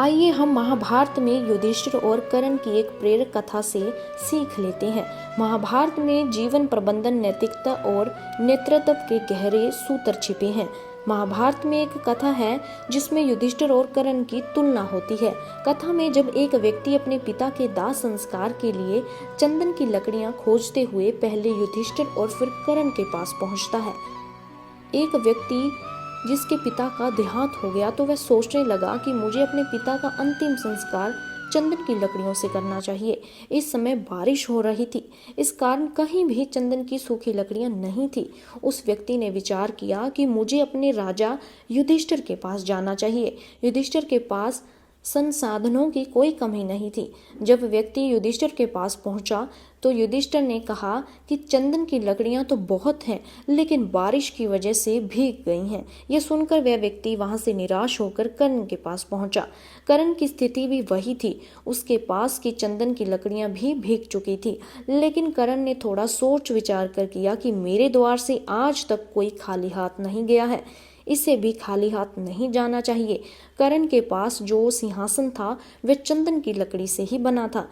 आइए हम महाभारत में युधिष्ठिर और कर्ण की एक प्रेरक कथा से सीख लेते हैं। महाभारत में जीवन प्रबंधन, नैतिकता और नेतृत्व के गहरे सूत्र छिपे हैं। महाभारत में एक कथा है जिसमें युधिष्ठिर और कर्ण की तुलना होती है। कथा में जब एक व्यक्ति अपने पिता के दाह संस्कार के लिए चंदन की लकड़ियां खोजते हुए पहले युधिष्ठिर और फिर कर्ण के पास पहुंचता है। एक व्यक्ति जिसके पिता का देहांत हो गया तो वह सोचने लगा कि मुझे अपने पिता का अंतिम संस्कार चंदन की लकड़ियों से करना चाहिए। इस समय बारिश हो रही थी, इस कारण कहीं भी चंदन की सूखी लकड़ियां नहीं थी। उस व्यक्ति ने विचार किया कि मुझे अपने राजा युधिष्ठिर के पास जाना चाहिए। युधिष्ठिर के पास संसाधनों की कोई कमी नहीं थी। जब व्यक्ति युधिष्ठिर के पास पहुंचा तो युधिष्ठिर ने कहा कि चंदन की लकड़ियां तो बहुत हैं, लेकिन बारिश की वजह से भीग गई हैं। यह सुनकर वह व्यक्ति वहां से निराश होकर कर्ण के पास पहुंचा। कर्ण की स्थिति भी वही थी, उसके पास की चंदन की लकड़ियां भी भीग चुकी थी। लेकिन कर्ण ने थोड़ा सोच विचार कर किया कि मेरे द्वार से आज तक कोई खाली हाथ नहीं गया है, इसे भी खाली हाथ नहीं जाना चाहिए। कर्ण के पास जो सिंहासन था वह चंदन की लकड़ी से ही बना था।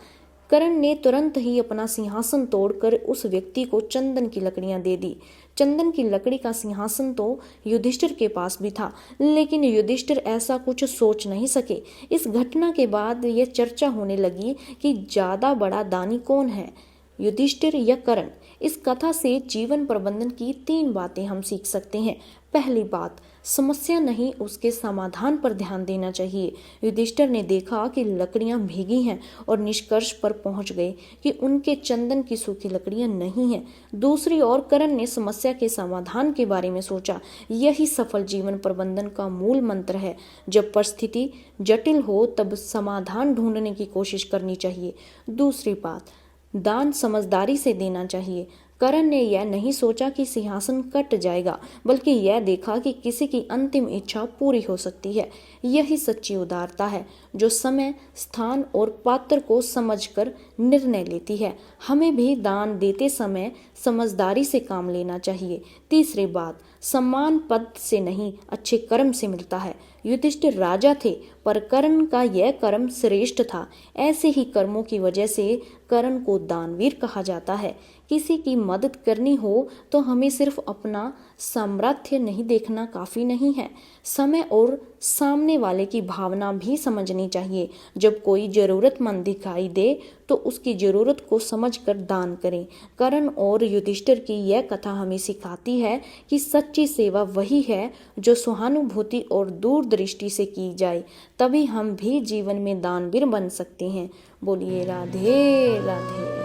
कर्ण ने तुरंत ही अपना सिंहासन तोड़कर उस व्यक्ति को चंदन की लकड़ियां दे दी। चंदन की लकड़ी का सिंहासन तो युधिष्ठिर के पास भी था, लेकिन युधिष्ठिर ऐसा कुछ सोच नहीं सके। इस घटना के बाद यह चर्चा होने लगी कि ज्यादा बड़ा दानी कौन है, युधिष्ठिर या कर्ण। इस कथा से जीवन प्रबंधन की 3 बातें हम सीख सकते हैं। पहली बात, समस्या नहीं उसके समाधान पर ध्यान देना चाहिए। युधिष्ठिर ने देखा कि लकड़ियां भीगी हैं और निष्कर्ष पर पहुंच गए कि उनके चंदन की सूखी लकड़ियां नहीं हैं। दूसरी ओर कर्ण ने समस्या के समाधान के बारे में सोचा। यही सफल जीवन प्रबंधन का मूल मंत्र है। जब परिस्थिति जटिल हो तब समाधान ढूंढने की कोशिश करनी चाहिए। दूसरी बात, दान समझदारी से देना चाहिए। कर्ण ने यह नहीं सोचा कि सिंहासन कट जाएगा, बल्कि यह देखा कि किसी की अंतिम इच्छा पूरी हो सकती है। यही सच्ची उदारता है, जो समय, स्थान और पात्र को समझकर निर्णय लेती है। हमें भी दान देते समय समझदारी से काम लेना चाहिए। तीसरी बात, सम्मान पद से नहीं, अच्छे कर्म से मिलता है। युधिष्ठिर राजा थे, पर कर्ण का यह कर्म श्रेष्ठ था। ऐसे ही कर्मों की वजह से कर्ण को दानवीर कहा जाता है। किसी की मदद करनी हो तो हमें सिर्फ अपना सामर्थ्य नहीं देखना काफी नहीं है, समय और सामने वाले की भावना भी समझनी चाहिए। जब कोई जरूरतमंद दिखाई दे तो उसकी जरूरत को समझकर दान करें। कर्ण और युधिष्ठिर की यह कथा हमें सिखाती है कि सच्ची सेवा वही है जो सहानुभूति और दूरदृष्टि से की जाए, तभी हम भी जीवन में दानवीर बन सकते हैं। बोलिए राधे राधे।